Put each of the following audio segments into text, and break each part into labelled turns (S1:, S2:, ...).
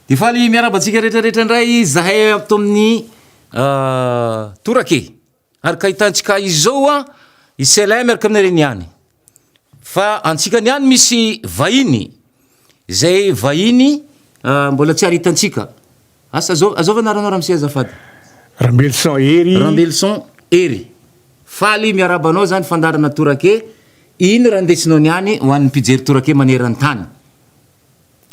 S1: de faly miarabantsika rehetrarehetra indray zahay ato amin'ny torake ary ka hitantsika izy zao a isela miaraka aminare niany fa antsika niany misy vahiny zay vahiny mbola tsy ary hitantsika asa azova anaranao raha misy azafady
S2: Rambelson Ery
S1: Rambelson Ery faly miarabanao zany fandarana torake ino raha ndesinao niany ho an'ny mpijery torake maneran-tany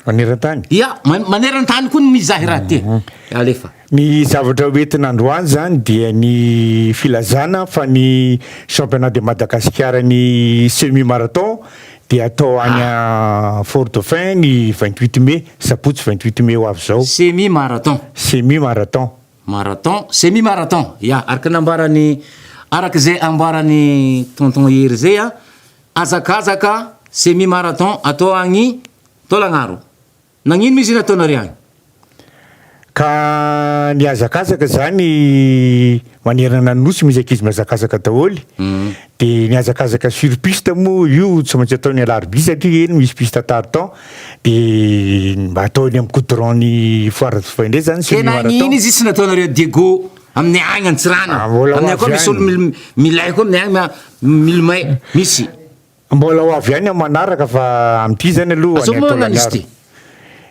S2: maneran-tany
S1: ia maneran-tany koa mizahy raha ty alefa
S2: ny zavatra hoentin'androany zany dia ny filazana fa ny championnat de Madagascar ny semi marathon dia atao any Fort-Dauphin ny 28 mai sapotsy 28 mai ho avy zao
S1: semi marathon marathon semi marathon ya araka nambarany arak'izay ambarany tonton Ery zay a azakazaka semi marathon atao agny Tolagnaro nagnino misy nataonare agny
S2: ka ny azakazaka zany manerana nosy misy ankizy mihazakazaka daholy de ny azakazaka sur piste moa io tsy maintsy ataony alarobia satria eny misy piste tartan de mba ataony amin'ny goudron ny foire de Dauphin ndray zany
S1: tena gn'ino izy sy nataonareo Diego amin'ny agny antsirana amin'ny koa misy olo milay koa amin'ny agny milomay misy
S2: mbola ho avy ihany amin'ny manaraka fa am'ty zany aloha
S1: azao moa nanisy ty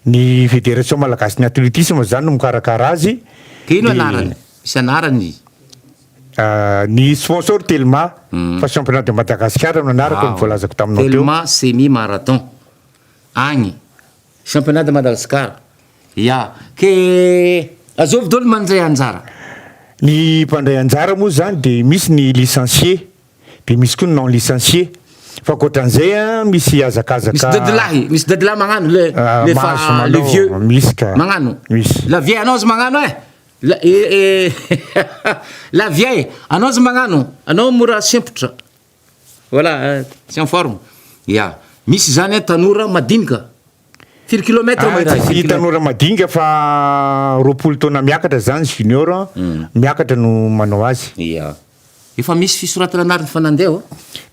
S2: ny fédération malagasy ny athlétisme zany no mikarakara azy
S1: ke ino anarany misy anarany izy
S2: ny sponsor Telma fa championnat de Madagascar no anaraka mivolazako taminao teo
S1: Telma semi marathon agny championnat de Madagascar ya ke azovy dolo mandray anjara
S2: ny mpandray anjara moa zany de misy ny licencié de misy koa ny non licencié fa koatran'izay a misy azakazaka
S1: misy dadilahy magnano le vieux
S2: misy ka
S1: magnano
S2: misy
S1: la vieille anao zy magnano la vieille anao zy magnano anao mora sempotra voilà tsy en forme ya misy zany tanora madinika firy kilomètre
S2: tsy tanora madinika fa roapolo taona miakatra zany junior miakatra no manao azy
S1: ya efa misy fisoratana anarany fa nandeha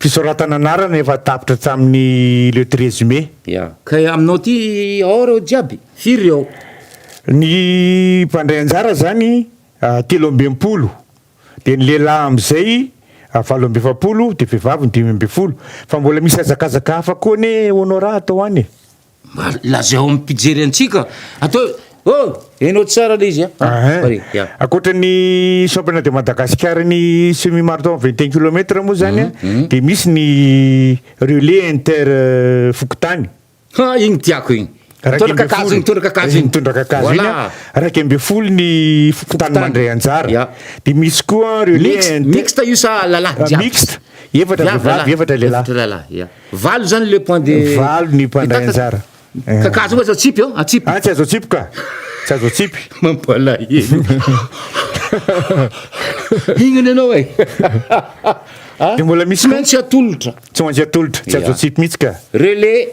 S2: fisoratana anarany efa tapitra hatramin'ny le 13 mai
S1: ya ka aminao ty ao reo jiaby firy eo
S2: ny mpandray anjara zany 3 de ny lehilahy am'izay 7 de vehivavy 5 fa mbola misy azakazaka hafa koa ne honora atao any
S1: lazay ao ampijery antsika atao enao tsara le izy
S2: akoatra ny championnat de Madagascar ny semi marathon 21 km moa zany de misy ny relais inter Fokotany
S1: igny tiako igny mitondra kakazo
S2: iny raiky amby folo ny Fokotany mandray anjara de misy koa relais
S1: mixte io sa lalahy
S2: mixte efatra vehivavy efatra lehilahy
S1: valo zany le point de
S2: valo ny mpandray anjara
S1: kakazo moa azo tsipy eo atsipy
S2: tsy azo tsipy ka tsy azo tsipy
S1: mampalahy hignany anao
S2: de mbola misy
S1: tsy maintsy atolotra
S2: tsy maintsy atolotra tsy azo tsipy mihitsy ka
S1: relais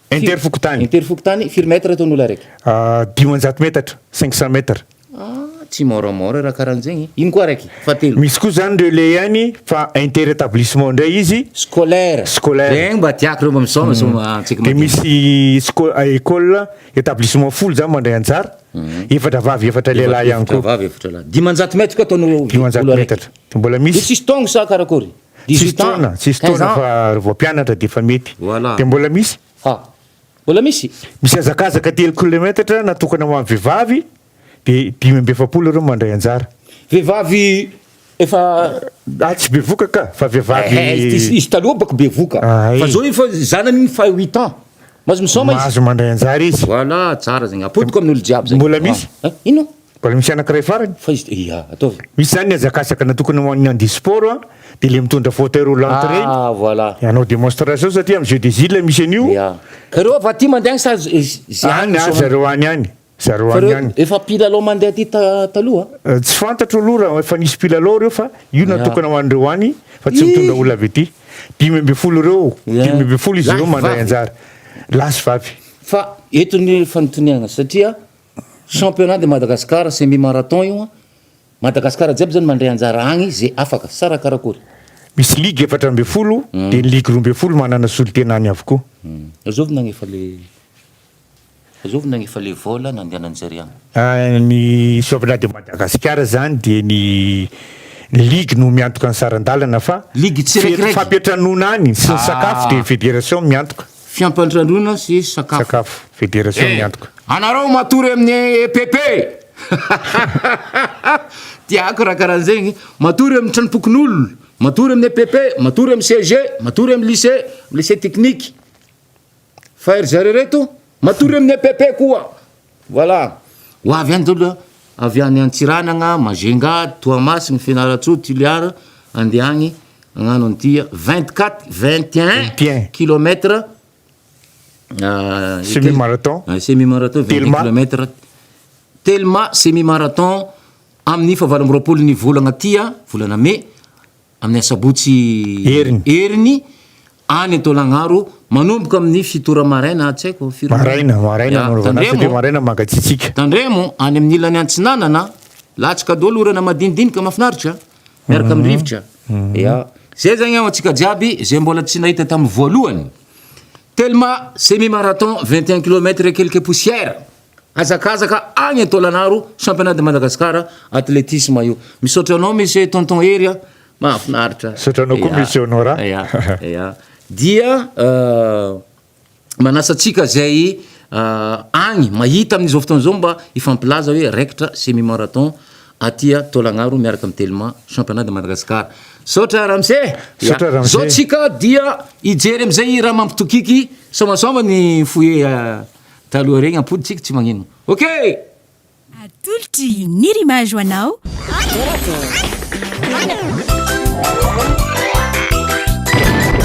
S2: inter
S1: Fokotany firy mètre ataon'olo araiky
S2: 500 metatra 500 metatra
S1: tsy moramora raha karahan'zegny ino koa araiky fatelo
S2: misy koa zany relais ihany fa inter établissement ndray izy
S1: scolaire regny mba tiako reo mba misoma
S2: de misy école établissement folo zany mandray anjara efatra vavy efatra lehilahy ihany koa
S1: 500 mètres koa ataon'olo
S2: 500 metatra mbola misy
S1: tsisy taogno sa karakory
S2: 18 tsisy taona fa vao mpianatra de fa mety de mbola misy
S1: mbola misy
S2: azakazaka 3 kilometatra natokana ho amin'ny vehivavy de 570 reo mandray anjara
S1: vehivavy efa
S2: tsy bevoka ka fa vehivavy
S1: izy taloha bako bevoka fa zao fa zanany fa 8 ans mazo misoma izy
S2: mazo mandray anjara izy
S1: voilà tsara zegny apodiko amin'olo jiaby zegny
S2: mbola misy
S1: ino
S2: mbola misy anankiray farany
S1: fa izy ataovy
S2: misy zany azakazaka natokana ho an'ny andi sport de le mitondra fauteuil roulant regny
S1: voilà
S2: anao démonstration satria amin'ny jeu des îles misy an'io
S1: ka reo afa ty mandeha sa
S2: zareo any any zareo any any
S1: efa pilalao mandeha ty taloha
S2: tsy fantatro aloha raha efa nisy pilalao reo fa io natokana ho andreo any fa tsy mitondra olo avy ety 5 reo 5 izy reo mandray anjara lasy vavy
S1: fa eto ny fanontoniagna satria championnat de Madagascar semi marathon io Madagascar jiaby zany mandray anjara agny zay afaka sara karakory
S2: misy ligue 14 de ny ligue 12 manana solotena any avokoa
S1: azovy nagnefa le azovina efa le vola nandeha nanjary any
S2: ny championnat de Madagascar zany dia ny ligue no miantoka ny sarandalana fa
S1: Ligue tsiraikiraiky.
S2: fampiatranoana any sy ny sakafo dia fédération miantoka
S1: fiampandranona sy sakafo
S2: sakafo fédération miantoka
S1: anareo matory amin'ny EPP tiako raha karahan'zegny matory amin'ny tranompokon'olona matory amin'ny EPP matory amin'ny CG matory amin'ny lycée technique fa ery zareo reto matory amin'ny EPP koa voilà ho avy any dolo avy any Antsiranana Majunga Toamasina Fianarantsoa Toliara andeha agny agnano an'ity 21 kilomètres
S2: semi-marathon
S1: semi-marathon 21
S2: Telma.
S1: kilomètres Telma semi-marathon amin'ny fahavalomroapolo ny volana tia volana Mai amin'ny asabotsy heriny any Antolanaro manomboka amin'ny fitora maraina tsy haiko
S2: maraina maraina mangatsitsika
S1: Tandremo any amin'ny ilany Antsinanana latsaka dolo orana madinidinika mafinaritra miaraka amin'ny rivotra zay zagny ao antsika jiaby zay mbola tsy nahita tamin'ny voalohany Telma semi-marathon 21 km et quelques poussières azakazaka agny Antolanaro championnat de Madagascar athlétisme io misaotra anao monsieur tonton Hery mahafinaritra
S2: saotranao koa monsieur Honora
S1: dia manasatsika zay agny mahita amin'izao fotoana zao mba ifampilaza hoe raikitra semi-marathon atya Tolagnaro miaraka amin'ny Telma championnat de Madagascar saotra Ramsey zao tsika dia ijery am'izay raha mampitokiky somasoma ny foe taloha regny ampoditsika tsy magnino ok
S3: atolotry ny rimage ho anao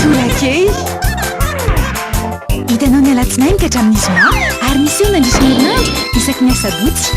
S3: torakey hitanao ny alatsinainy ka hatramin'ny zoma ary misy eo nandrisy ny herinandro isaky ny asabotsy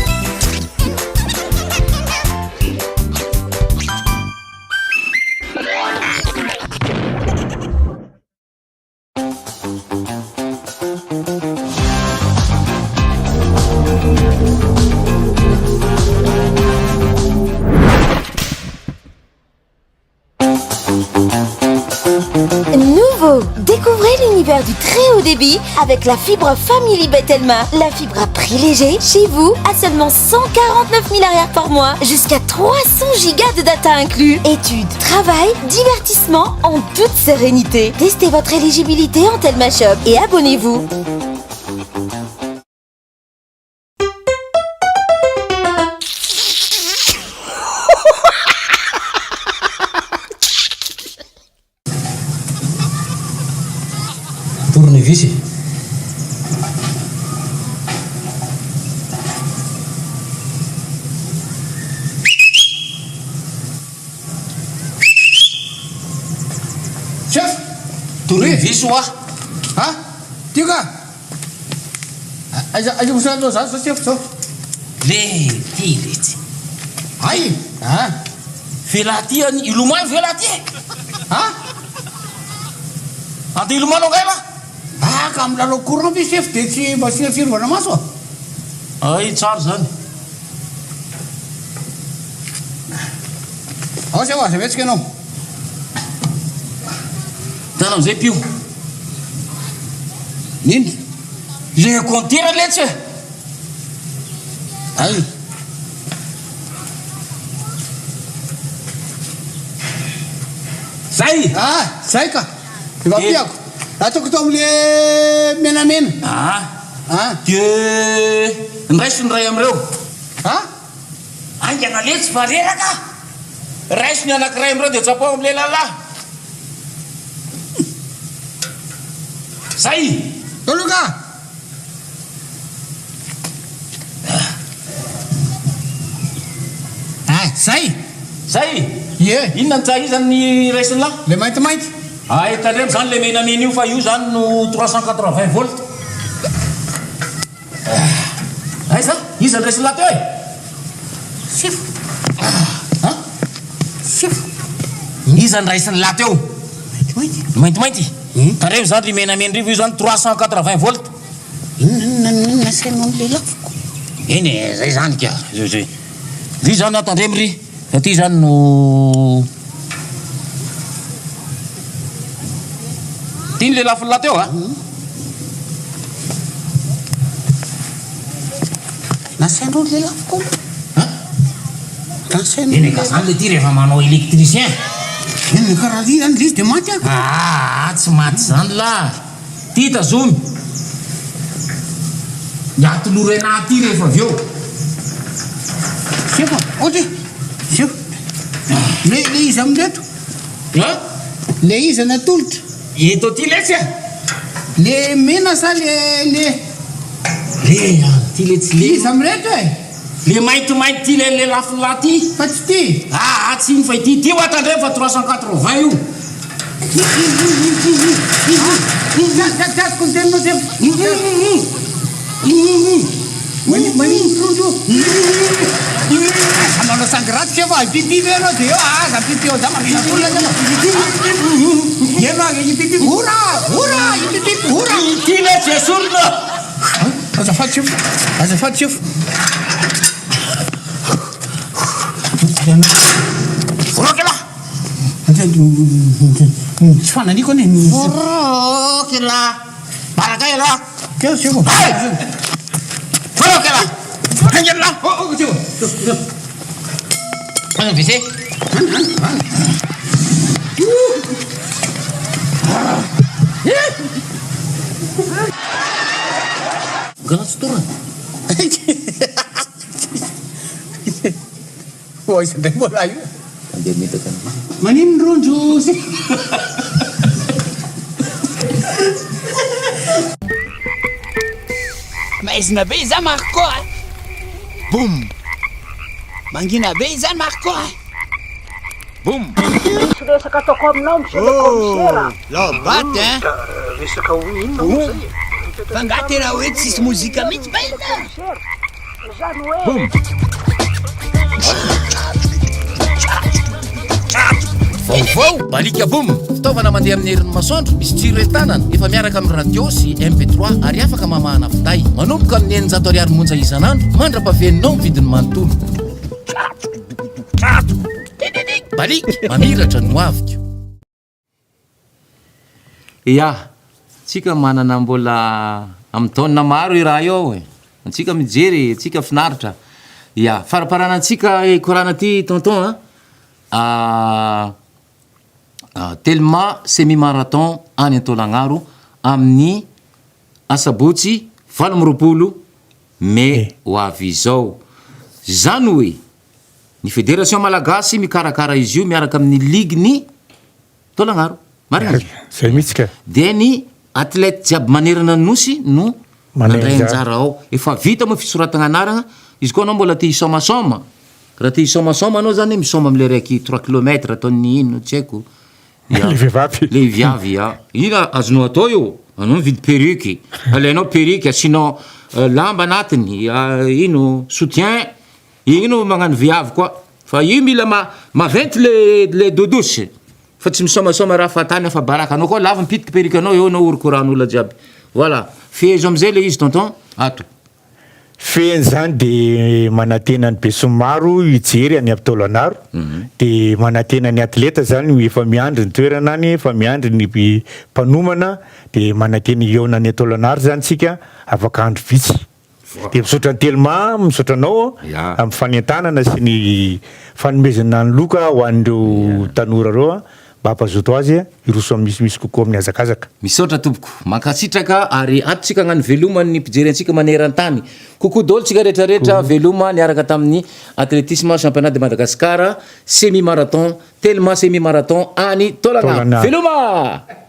S4: Nouveau, découvrez l'univers du très haut débit avec la fibre Family Betelma. La fibre à prix léger, chez vous, à seulement 149 000 arrières par mois, jusqu'à 300 gigas de data inclus. Études, travail, divertissement en toute sérénité. Testez votre éligibilité en Telma Shop et abonnez-vous.
S1: Tournevis.
S5: Chef,
S1: Tournevis oa.
S5: ha? Tia ka? Aiza mosana zany sa chef zao?
S1: Lety.
S5: Ay, ha?
S1: Velaty ilomay velaty.
S5: Ha?
S1: Ante ilomanao ngay la?
S5: Ah, ka milalao courant be chef dia tsy mba sirosirivana maso
S1: Ay tsara zany.
S5: Ao se aza vetsika anao.
S1: Tanao zay pio.
S5: Nino?
S1: Le compteur letsy.
S5: Ay.
S1: Zay.
S5: Ah, zay ka. Efa tiako. Ataoko tao amin'le menamena. Ah,
S1: Dia ndraiso ny ray amreo.
S5: ha?
S1: Aingana letsy fa reraka. Raiso ny anankiray amreo dia tsapao am'le lalahy. Zay.
S5: Tolo ka? Ah, zay. Ie,
S1: Inona ny tsahizany raisiny lahy?
S5: le maintimainty.
S1: Ay tandremo zany le menamena io fa io zany no 380 volt. Ay sa, iza ny raisiny lahy teo e?
S5: Sif. Ha? Sif.
S1: Iza ny raisiny lahy teo?
S5: Maintimainty.
S1: Maintimainty. Tandremo zany le menamena rivo io zany 380 volt.
S5: Inona sainao amin'le lafoko?
S1: Eny zay zany ka. Ry zany atandremo ry. Ty zany no tiany le lafiny lahy teo a?
S5: nasain'reo le lafiko
S1: eny ka zany le ty rehefa manao électricien
S5: eny karaha ty zany le izy de maty ako
S1: tsy maty zany la ty tazomy miatolorena ty rehefa avy eo
S5: sefa ohatra sef le izy amreto le izy anatolotra
S1: eto ty letsy
S5: le mena sa le
S1: ty le tsy le
S5: izy amreto
S1: le maintimainty ty le lafila ty
S5: fa tsy ty
S1: tsy iny fa ty ohatandrefa 380 io
S5: Tiasco ny teninao sef manindrojo manao sangraty sefa pipi anao de eo aza pipi eo za mampisaolona eno ipipi ora ipipi ora
S1: ty le tsy esorona
S5: azafady sef
S1: orokela
S5: tsy fananiko ane
S1: orokela baraka ela
S5: keo sef
S1: orokela angela vc ganatsy tora
S5: isandray mbola io
S1: andeha metaka
S5: manino ronjo
S6: maizina be izany marko boum mangina be izany marko boum
S7: resaka ataoko aminao monsieur le commissaire
S6: lobaty
S7: resaka oinona
S6: fa nga tena hoe tsisy mozika mihitsy ba ina
S7: zany hoe
S1: vaovao balika boum fitaovana mandeha amin'ny herin'ny masoandro misy jiro entanana efa miaraka amin'ny radio sy mp3 ary afaka mamahana finday manomboka amin'ny 900 ariary monja isan'andro mandra-paveninao vidiny manontolo balika mamiratra no aviko ia tsika manana mbola amin'ny taonina maro i raha io e antsika mijery tsika finaritra ia faraparanantsika korana ty tonton tellement semi-marathon any Antolagnaro amin'ny asabotsy 20 mai ho avy izao zany hoe ny fédération malagasy mikarakara izy io miaraka amin'ny ligue ny Antolagnaro marina
S2: zay mihitsy
S1: dia ny athlète jiaby manerana nosy no mandray anjara ao efa vita moa fisoratana anarana izy koa anao mbola te hisomasoma raha te hisomasoma anao zany misoma am'le raiky 3 kilomètre ataony ino tsy haiko le viavy ina azonao atao io anao mividy perruque alainao perruque asianao lamba anatiny ino soutien ino magnano viavy koa fa io mila maventy le dodosy fa tsy misomasoma raha fatany fa baraka anao koa lava mipitiky perruque anao eo anao orokoran'olona jiaby voilà fezo am'izay le izy tonton ato
S2: feny zany de manantena ny be somaro ijery any Antolagnaro de manantena ny atleta zany efa miandry ny toerana any efa miandry ny mpanomana de manantena eona any Antolagnaro zany tsika afaka andro vitsy de misotra ny telma misotranao amin'ny fanentanana sy ny fanomezana ny loka ho an'ireo tanora reo mba hampazoto azy iroso misimisy kokoa amin'ny azakazaka
S1: misaotra tompoko mankasitraka ary atotsika agnano veloma ny mpijery antsika maneran-tany kokoa dolo tsika rehetrarehetra veloma niaraka tamin'ny athlétisme championnat de Madagascar semi marathon tellement semi marathon any Tolagnaro veloma